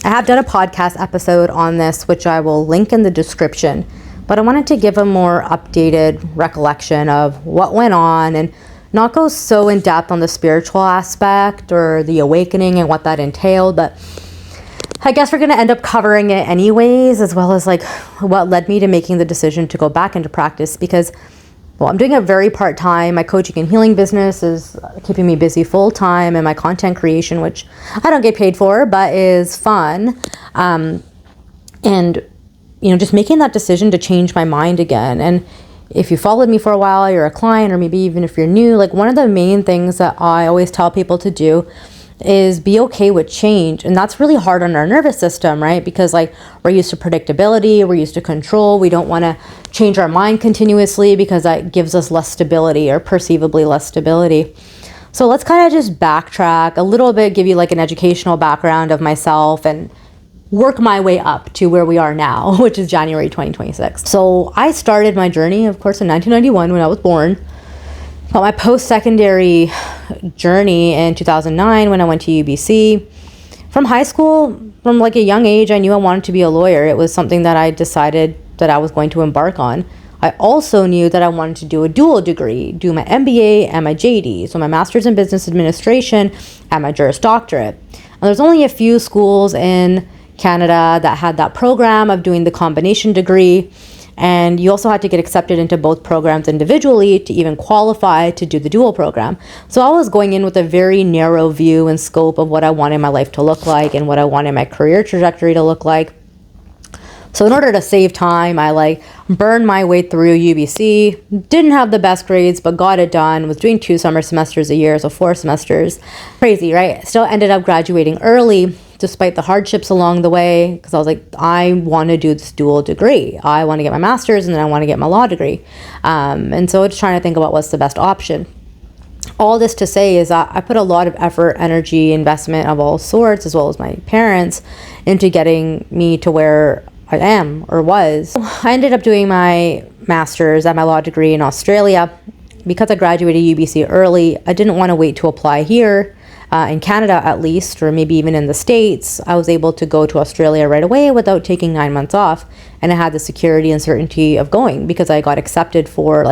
I have done a podcast episode on this, which I will link in the description, but I wanted to give a more updated recollection of what went on and not go so in depth on the spiritual aspect or the awakening and what that entailed, but I guess we're going to end up covering it anyways, as well as like what led me to making the decision to go back into practice, because I'm doing it very part-time. My coaching and healing business is keeping me busy full-time, and my content creation, which I don't get paid for, but is fun. And, just making that decision to change my mind again. And if you followed me for a while, you're a client, or maybe even if you're new, like one of the main things that I always tell people to do is be okay with change. And that's really hard on our nervous system, right? Because like we're used to predictability, we're used to control. We don't want to change our mind continuously because that gives us less stability, or perceivably less stability. So let's kind of just backtrack a little bit, give you like an educational background of myself, and work my way up to where we are now, which is January 2026. So I started my journey, of course, in 1991 when I was born. But my post-secondary journey in 2009 when I went to UBC. From high school, from like a young age, I knew I wanted to be a lawyer. It was something that I decided that I was going to embark on. I also knew that I wanted to do a dual degree, do my MBA and my JD, so my Master's in Business Administration and my Juris Doctorate. And there's only a few schools in Canada that had that program of doing the combination degree. And you also had to get accepted into both programs individually to even qualify to do the dual program. So I was going in with a very narrow view and scope of what I wanted my life to look like and what I wanted my career trajectory to look like. So in order to save time, I burned my way through UBC, didn't have the best grades, but got it done, was doing 2 summer semesters a year, so 4 semesters. Crazy, right? Still ended up graduating early, despite the hardships along the way, because I was like, I want to do this dual degree. I want to get my master's and then I want to get my law degree. And so just trying to think about what's the best option. All this to say is that I put a lot of effort, energy, investment of all sorts, as well as my parents, into getting me to where I am or was. I ended up doing my master's and my law degree in Australia. Because I graduated UBC early, I didn't want to wait to apply here. In Canada at least, or maybe even in the States, I was able to go to Australia right away without taking 9 months off. And I had the security and certainty of going because I got accepted for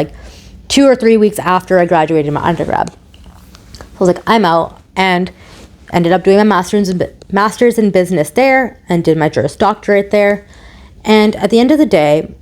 2 or 3 weeks after I graduated my undergrad. So I was like, I'm out, and ended up doing my master's in business there and did my Juris Doctorate there. And at the end of the day,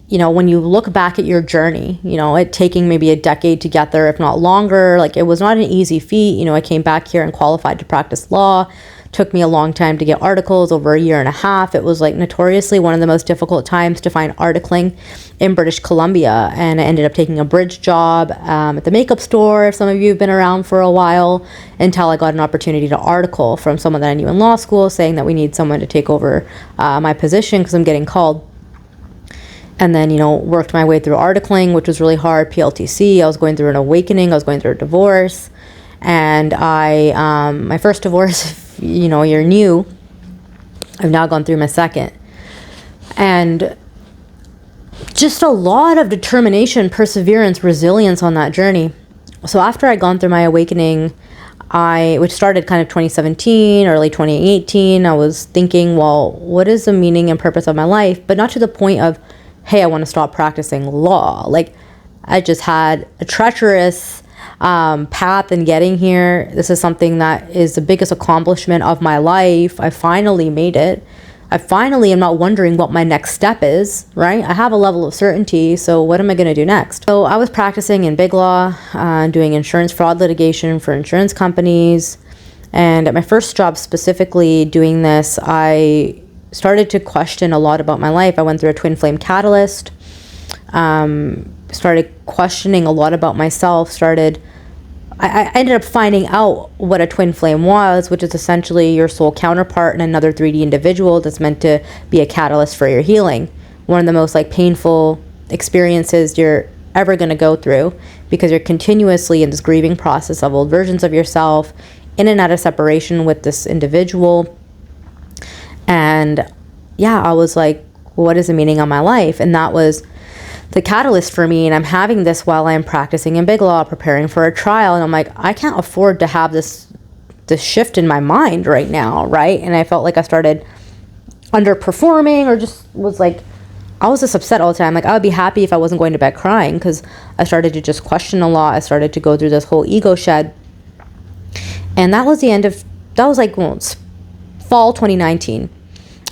when you look back at your journey, it taking maybe a decade to get there, if not longer, it was not an easy feat. I came back here and qualified to practice law. Took me a long time to get articles, over a year and a half. It was notoriously one of the most difficult times to find articling in British Columbia. And I ended up taking a bridge job at the makeup store, if some of you have been around for a while, until I got an opportunity to article from someone that I knew in law school saying that we need someone to take over my position because I'm getting called. And then, worked my way through articling, which was really hard. PLTC, I was going through an awakening. I was going through a divorce. And my first divorce, if, you're new, I've now gone through my second. And just a lot of determination, perseverance, resilience on that journey. So after I'd gone through my awakening, which started kind of 2017, early 2018, I was thinking, well, what is the meaning and purpose of my life? But not to the point of, hey, I want to stop practicing law. I just had a treacherous path in getting here. This is something that is the biggest accomplishment of my life. I finally made it. I finally am not wondering what my next step is, right? I have a level of certainty, so what am I going to do next? So I was practicing in big law, doing insurance fraud litigation for insurance companies. And at my first job specifically doing this, I started to question a lot about my life. I went through a twin flame catalyst, started questioning a lot about myself, I ended up finding out what a twin flame was, which is essentially your soul counterpart in another 3D individual that's meant to be a catalyst for your healing. One of the most painful experiences you're ever going to go through, because you're continuously in this grieving process of old versions of yourself, in and out of separation with this individual. And yeah, I was like, what is the meaning of my life? And that was the catalyst for me. And I'm having this while I'm practicing in big law, preparing for a trial. And I'm like, I can't afford to have this this shift in my mind right now, right? And I felt like I started underperforming, or just was like, I was just upset all the time. Like, I would be happy if I wasn't going to bed crying, because I started to just question a lot. I started to go through this whole ego shed. And that was like, well, fall 2019.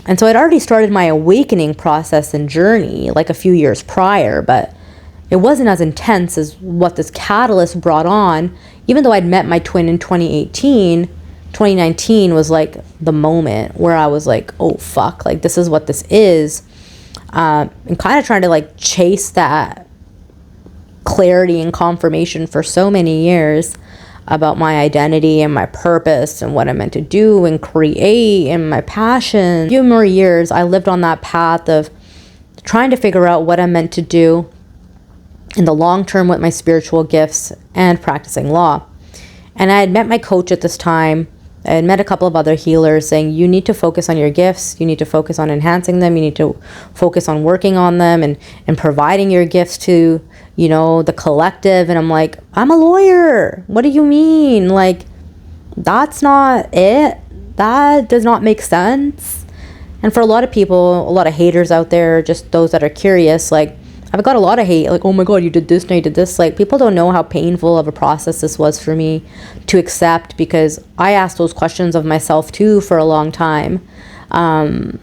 And so I'd already started my awakening process and journey like a few years prior, but it wasn't as intense as what this catalyst brought on. Even though I'd met my twin in 2018, 2019 was like the moment where I was like, oh fuck, like this is what this is. And kind of trying to like chase that clarity and confirmation for so many years about my identity and my purpose and what I meant to do and create and my passion. A few more years, I lived on that path of trying to figure out what I meant to do in the long term with my spiritual gifts and practicing law. And I had met my coach at this time. I had met a couple of other healers saying, you need to focus on your gifts. You need to focus on enhancing them. You need to focus on working on them and providing your gifts to, you know, the collective. And I'm like, I'm a lawyer. What do you mean? Like, that's not it. That does not make sense. And for a lot of people, a lot of haters out there, just those that are curious, like, I've got a lot of hate, like, oh my God, you did this, now you did this. Like, people don't know how painful of a process this was for me to accept, because I asked those questions of myself too for a long time. And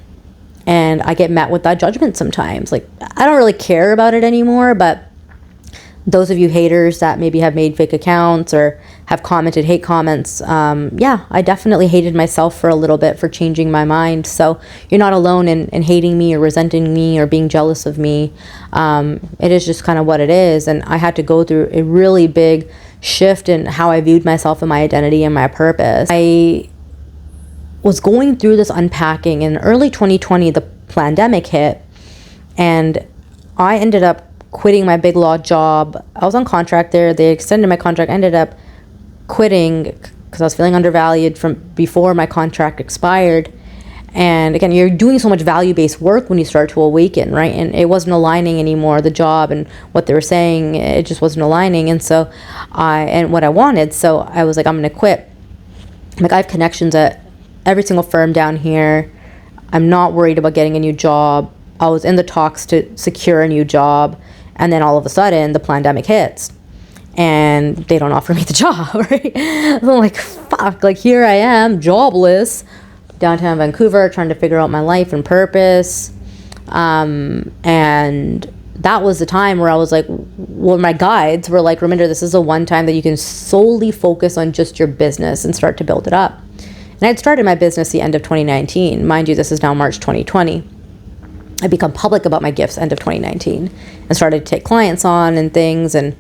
I get met with that judgment sometimes. Like, I don't really care about it anymore, but those of you haters that maybe have made fake accounts or have commented hate comments, yeah, I definitely hated myself for a little bit for changing my mind. So you're not alone in hating me or resenting me or being jealous of me. It is just kind of what it is. And I had to go through a really big shift in how I viewed myself and my identity and my purpose. I was going through this unpacking. In early 2020, the pandemic hit, and I ended up quitting my big law job. I was on contract there. They extended my contract. I ended up quitting because I was feeling undervalued from before my contract expired. And again, you're doing so much value-based work when you start to awaken, right? And it wasn't aligning anymore, the job and what they were saying, it just wasn't aligning. And so and what I wanted, so I was like, I'm going to quit. Like, I have connections at every single firm down here. I'm not worried about getting a new job. I was in the talks to secure a new job. And then all of a sudden, the pandemic hits, and they don't offer me the job, right? So I'm like, fuck, like, here I am, jobless, downtown Vancouver, trying to figure out my life and purpose. And that was the time where I was like, well, my guides were like, remember, this is the one time that you can solely focus on just your business and start to build it up. And I'd started my business the end of 2019. Mind you, this is now March 2020. I become public about my gifts end of 2019 and started to take clients on and things and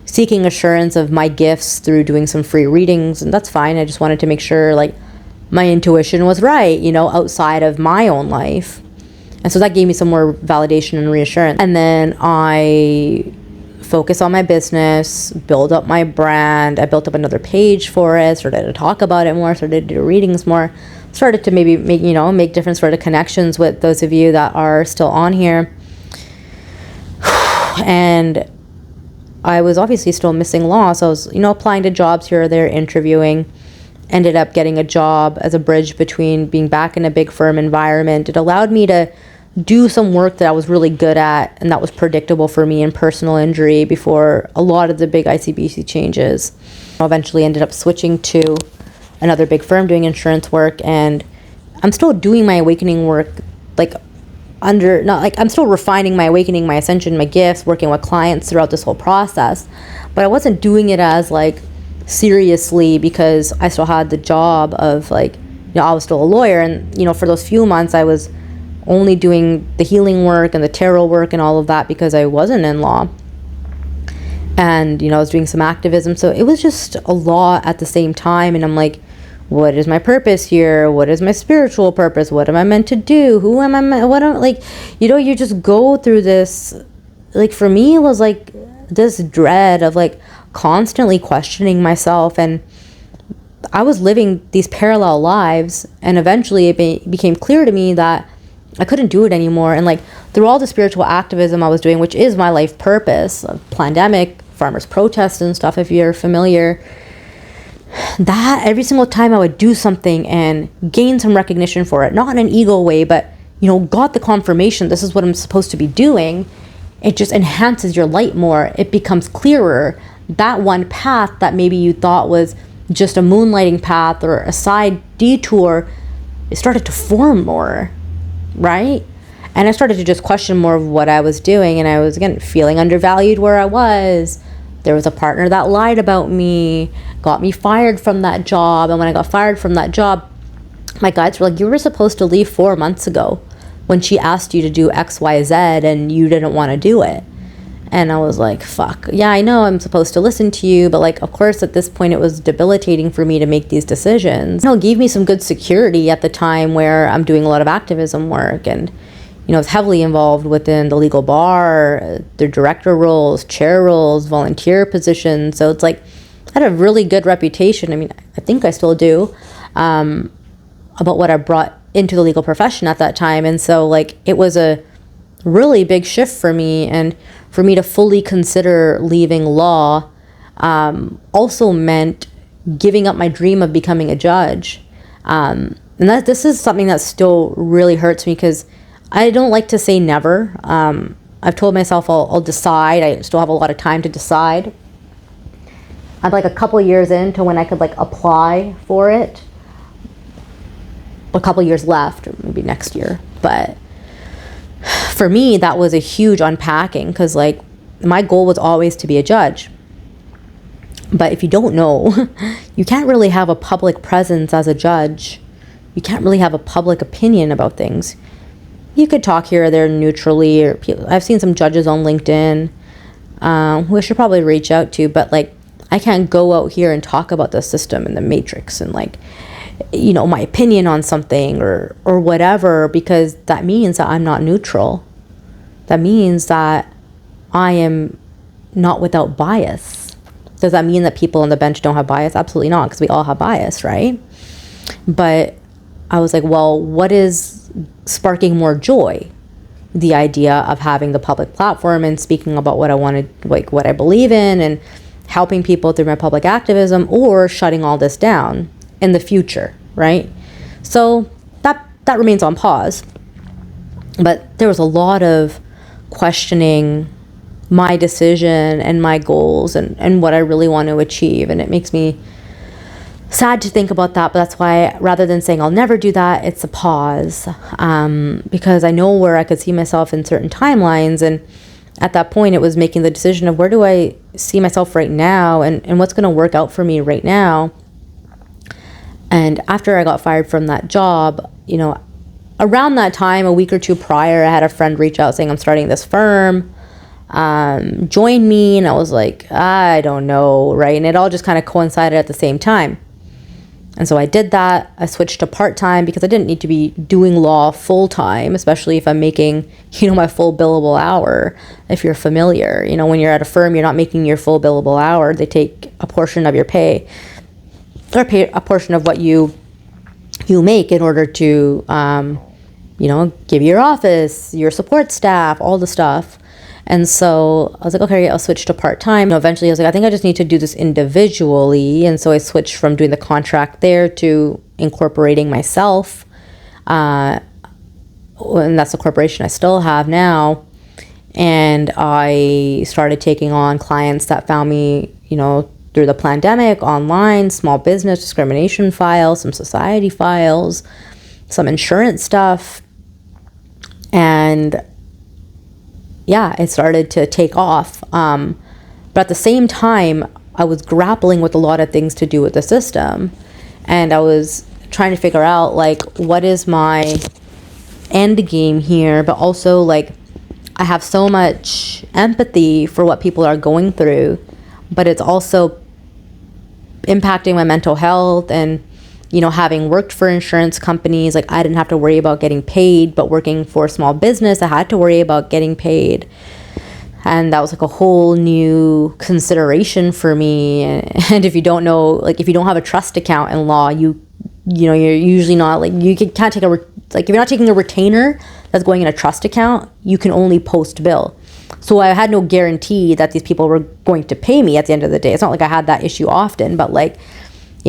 seeking assurance of my gifts through doing some free readings. And that's fine. I just wanted to make sure like my intuition was right, you know, outside of my own life. And so that gave me some more validation and reassurance. And then I focus on my business, build up my brand. I built up another page for it, started to talk about it more, started to do readings more. Started to maybe make different sort of connections with those of you that are still on here. And I was obviously still missing law. So I was, applying to jobs here or there, interviewing, ended up getting a job as a bridge between being back in a big firm environment. It allowed me to do some work that I was really good at and that was predictable for me in personal injury before a lot of the big ICBC changes. I eventually ended up switching to another big firm doing insurance work, and I'm still doing my awakening work, I'm still refining my awakening, my ascension, my gifts, working with clients throughout this whole process, but I wasn't doing it as seriously because I still had the job of I was still a lawyer, and for those few months I was only doing the healing work and the tarot work and all of that because I wasn't in law. And, I was doing some activism. So it was just a lot at the same time. And I'm like, what is my purpose here? What is my spiritual purpose? What am I meant to do? Who am I? You just go through this. For me, it was this dread of constantly questioning myself. And I was living these parallel lives. And eventually it became clear to me that I couldn't do it anymore. And through all the spiritual activism I was doing, which is my life purpose, pandemic, farmers protest and stuff, if you're familiar, that every single time I would do something and gain some recognition for it, not in an ego way, but, got the confirmation this is what I'm supposed to be doing, it just enhances your light more. It becomes clearer. That one path that maybe you thought was just a moonlighting path or a side detour, it started to form more, right? And I started to just question more of what I was doing, and I was, again, feeling undervalued where I was. There was a partner that lied about me, got me fired from that job, and when I got fired from that job, my guides were like, you were supposed to leave 4 months ago when she asked you to do X, Y, Z, and you didn't want to do it. And I was like, fuck, yeah, I know I'm supposed to listen to you, but like, of course, at this point, it was debilitating for me to make these decisions. It gave me some good security at the time where I'm doing a lot of activism work, and I was heavily involved within the legal bar, their director roles, chair roles, volunteer positions. So it's like, I had a really good reputation. I mean, I think I still do, about what I brought into the legal profession at that time. And so like, it was a really big shift for me, and for me to fully consider leaving law also meant giving up my dream of becoming a judge. And this is something that still really hurts me, because I don't like to say never. I've told myself I'll decide. I still have a lot of time to decide. I'm like a couple years into when I could like apply for it. A couple years left, or maybe next year. But for me, that was a huge unpacking, because like my goal was always to be a judge. But if you don't know, you can't really have a public presence as a judge. You can't really have a public opinion about things. You could talk here or there neutrally, or I've seen some judges on LinkedIn who I should probably reach out to, but like, I can't go out here and talk about the system and the matrix and like, my opinion on something or whatever, because that means that I'm not neutral. That means that I am not without bias. Does that mean that people on the bench don't have bias? Absolutely not, because we all have bias, right? But I was like, well, what is sparking more joy? The idea of having the public platform and speaking about what I wanted, like what I believe in, and helping people through my public activism, or shutting all this down in the future, right? So that remains on pause. But there was a lot of questioning my decision and my goals and what I really want to achieve, and it makes me sad to think about that. But that's why, rather than saying I'll never do that, it's a pause, because I know where I could see myself in certain timelines, and at that point it was making the decision of where do I see myself right now, and what's going to work out for me right now. And after I got fired from that job, around that time, a week or two prior, I had a friend reach out saying, I'm starting this firm, join me. And I was like, I don't know, right? And it all just kind of coincided at the same time. And so I did that. I switched to part-time because I didn't need to be doing law full-time, especially if I'm making, my full billable hour. If you're familiar, when you're at a firm, you're not making your full billable hour. They take a portion of your pay, or pay a portion of what you make in order to, give your office, your support staff, all the stuff. And so I was like, okay, I'll switch to part-time. Eventually I was like, I think I just need to do this individually. And so I switched from doing the contract there to incorporating myself. And that's the corporation I still have now. And I started taking on clients that found me, through the pandemic, online, small business discrimination files, some society files, some insurance stuff. And yeah, it started to take off. But at the same time, I was grappling with a lot of things to do with the system. And I was trying to figure out, like, what is my end game here? But also, like, I have so much empathy for what people are going through, but it's also impacting my mental health. And, having worked for insurance companies, like, I didn't have to worry about getting paid, but working for a small business, I had to worry about getting paid. And that was like a whole new consideration for me. And if you don't know, like, if you don't have a trust account in law, you're usually not, like, can't take if you're not taking a retainer that's going in a trust account, you can only post bill. So I had no guarantee that these people were going to pay me at the end of the day. It's not like I had that issue often, but like,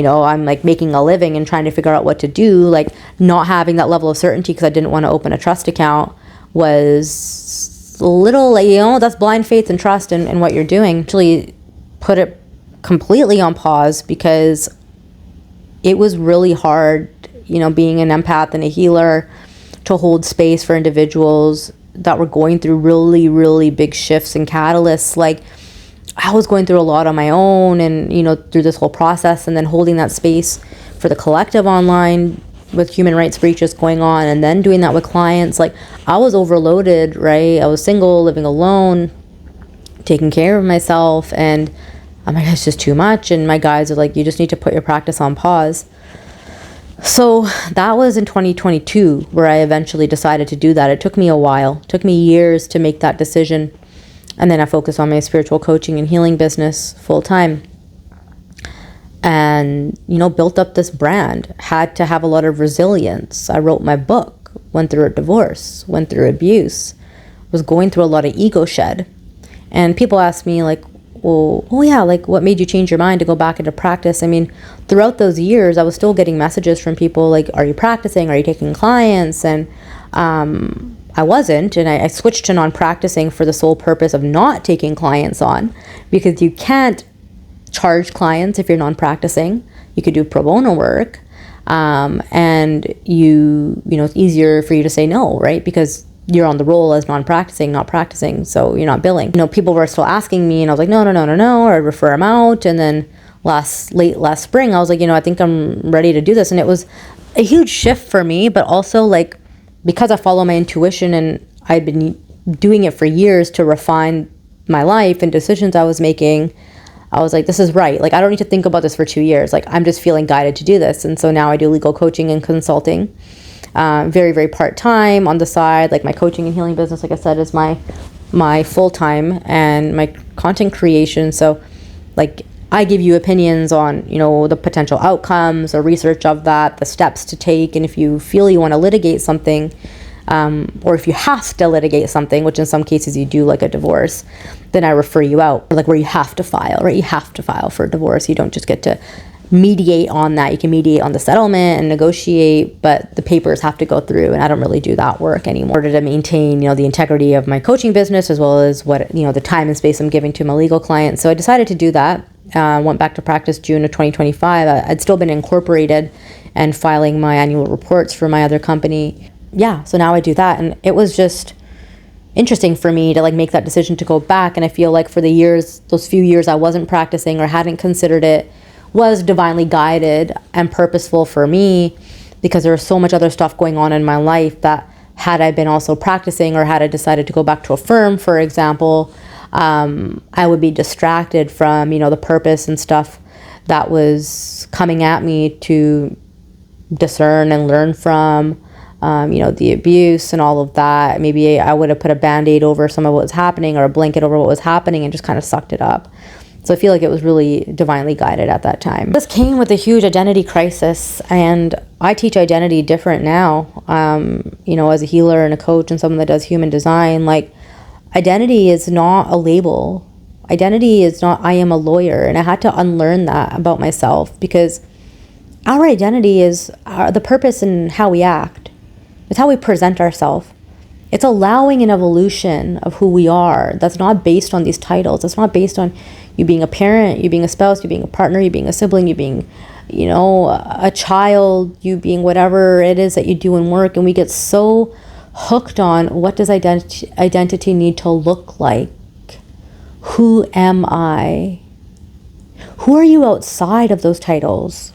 I'm like making a living and trying to figure out what to do, like not having that level of certainty because I didn't want to open a trust account was a little like, that's blind faith and trust in what you're doing. Actually put it completely on pause because it was really hard, being an empath and a healer, to hold space for individuals that were going through really, really big shifts and catalysts. Like I was going through a lot on my own and, through this whole process, and then holding that space for the collective online with human rights breaches going on, and then doing that with clients. Like I was overloaded, right? I was single, living alone, taking care of myself, and I'm like, it's just too much. And my guys are like, you just need to put your practice on pause. So that was in 2022 where I eventually decided to do that. It took me a while. It took me years to make that decision. And then I focused on my spiritual coaching and healing business full time. And, built up this brand. Had to have a lot of resilience. I wrote my book, went through a divorce, went through abuse, was going through a lot of ego shed. And people ask me like, well, oh yeah, like what made you change your mind to go back into practice? I mean, throughout those years, I was still getting messages from people like, are you practicing? Are you taking clients? And I wasn't. And I switched to non-practicing for the sole purpose of not taking clients on, because you can't charge clients if you're non-practicing. You could do pro bono work. And it's easier for you to say no, right? Because you're on the roll as non-practicing, not practicing, so you're not billing. People were still asking me, and I was like, no, or I'd refer them out. And then late last spring, I was like, I think I'm ready to do this. And it was a huge shift for me, but also like, because I follow my intuition and I'd been doing it for years to refine my life and decisions I was making, I was like, this is right. Like, I don't need to think about this for 2 years. Like, I'm just feeling guided to do this. And so now I do legal coaching and consulting. Very, very part-time on the side. Like my coaching and healing business, like I said, is my full-time, and my content creation. So like I give you opinions on, the potential outcomes or research of that, the steps to take. And if you feel you want to litigate something, or if you have to litigate something, which in some cases you do, like a divorce, then I refer you out, like where you have to file, right? You have to file for a divorce. You don't just get to mediate on that. You can mediate on the settlement and negotiate, but the papers have to go through, and I don't really do that work anymore, to maintain, the integrity of my coaching business, as well as what, the time and space I'm giving to my legal clients. So I decided to do that. Went back to practice June of 2025. I'd still been incorporated and filing my annual reports for my other company. Yeah, so now I do that. And it was just interesting for me to make that decision to go back. And I feel like for those few years I wasn't practicing or hadn't considered it, was divinely guided and purposeful for me, because there was so much other stuff going on in my life that, had I been also practicing, or had I decided to go back to a firm, for example, I would be distracted from, the purpose and stuff that was coming at me to discern and learn from, the abuse and all of that. Maybe I would have put a Band-Aid over some of what was happening, or a blanket over what was happening, and just kind of sucked it up. So I feel like it was really divinely guided at that time. This came with a huge identity crisis, and I teach identity different now. As a healer and a coach and someone that does human design, identity is not a label. Identity is not, I am a lawyer. And I had to unlearn that about myself, because our identity is the purpose in how we act. It's how we present ourselves. It's allowing an evolution of who we are that's not based on these titles. It's not based on you being a parent, you being a spouse, you being a partner, you being a sibling, you being, a child, you being whatever it is that you do in work. And we get so hooked on, what does identity need to look like? Who am I? Who are you outside of those titles?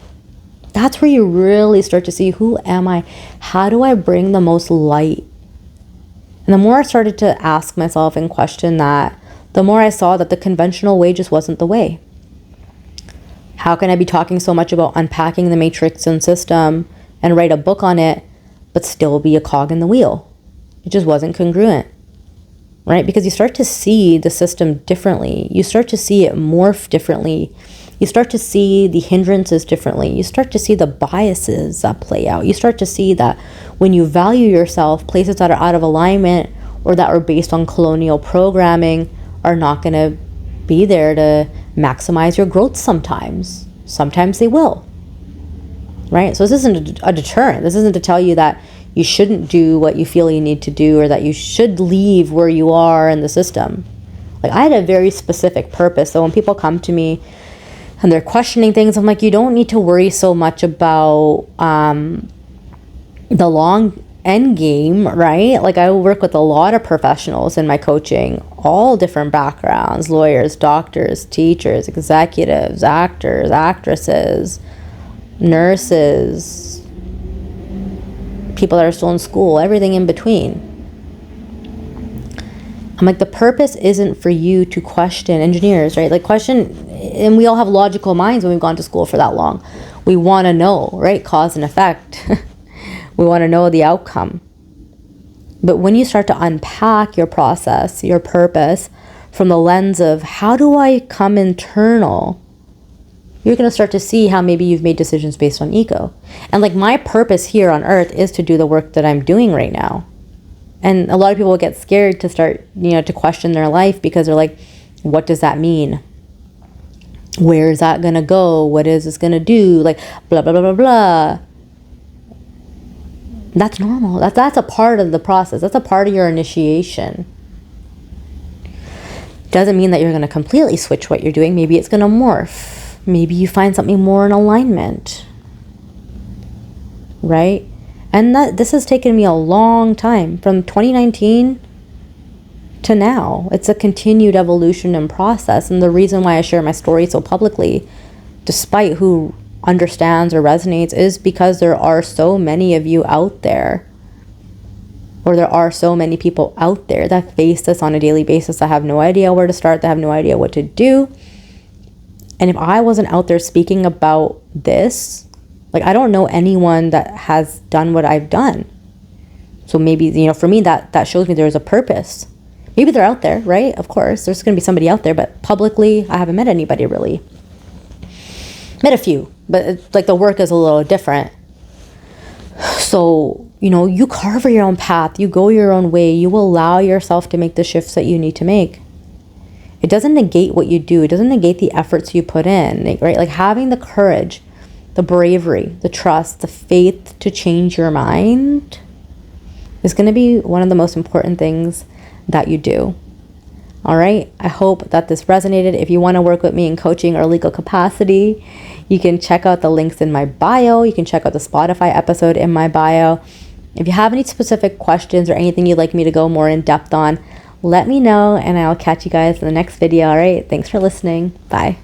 That's where you really start to see, who am I? How do I bring the most light? And the more I started to ask myself and question that, the more I saw that the conventional way just wasn't the way. How can I be talking so much about unpacking the matrix and system and write a book on it, but still be a cog in the wheel? It just wasn't congruent, right? Because you start to see the system differently. You start to see it morph differently. You start to see the hindrances differently. You start to see the biases that play out. You start to see that when you value yourself, places that are out of alignment or that are based on colonial programming are not going to be there to maximize your growth sometimes. Sometimes they will. right? So this isn't a deterrent. This isn't to tell you that you shouldn't do what you feel you need to do, or that you should leave where you are in the system. Like, I had a very specific purpose. So when people come to me and they're questioning things, I'm like, you don't need to worry so much about the long end game, right? Like, I work with a lot of professionals in my coaching, all different backgrounds: lawyers, doctors, teachers, executives, actors, actresses, nurses, people that are still in school, everything in between. I'm like, the purpose isn't for you to question engineers, right? Like, question, and we all have logical minds when we've gone to school for that long. We want to know, right? Cause and effect. We want to know the outcome. But when you start to unpack your process, your purpose, from the lens of how do I come internal, you're going to start to see how maybe you've made decisions based on ego. And like, my purpose here on earth is to do the work that I'm doing right now. And a lot of people get scared to start, to question their life, because they're like, what does that mean? Where is that going to go? What is this going to do? Like, blah, blah, blah, blah, blah. That's normal. That's a part of the process. That's a part of your initiation. Doesn't mean that you're going to completely switch what you're doing. Maybe it's going to morph. Maybe you find something more in alignment, right? And this has taken me a long time, from 2019 to now. It's a continued evolution and process. And the reason why I share my story so publicly, despite who understands or resonates, is because there are so many of you out there, or there are so many people out there that face this on a daily basis, that have no idea where to start, that have no idea what to do. And if I wasn't out there speaking about this, like, I don't know anyone that has done what I've done. So maybe, for me, that shows me there's a purpose. Maybe they're out there, right? Of course, there's going to be somebody out there, but publicly, I haven't met anybody really. Met a few, but like, the work is a little different. So, you carve your own path, you go your own way, you allow yourself to make the shifts that you need to make. It doesn't negate what you do. It doesn't negate the efforts you put in, right? Like, having the courage, the bravery, the trust, the faith to change your mind is going to be one of the most important things that you do. All right. I hope that this resonated. If you want to work with me in coaching or legal capacity, you can check out the links in my bio. You can check out the Spotify episode in my bio. If you have any specific questions or anything you'd like me to go more in depth on, let me know, and I'll catch you guys in the next video. All right. Thanks for listening. Bye.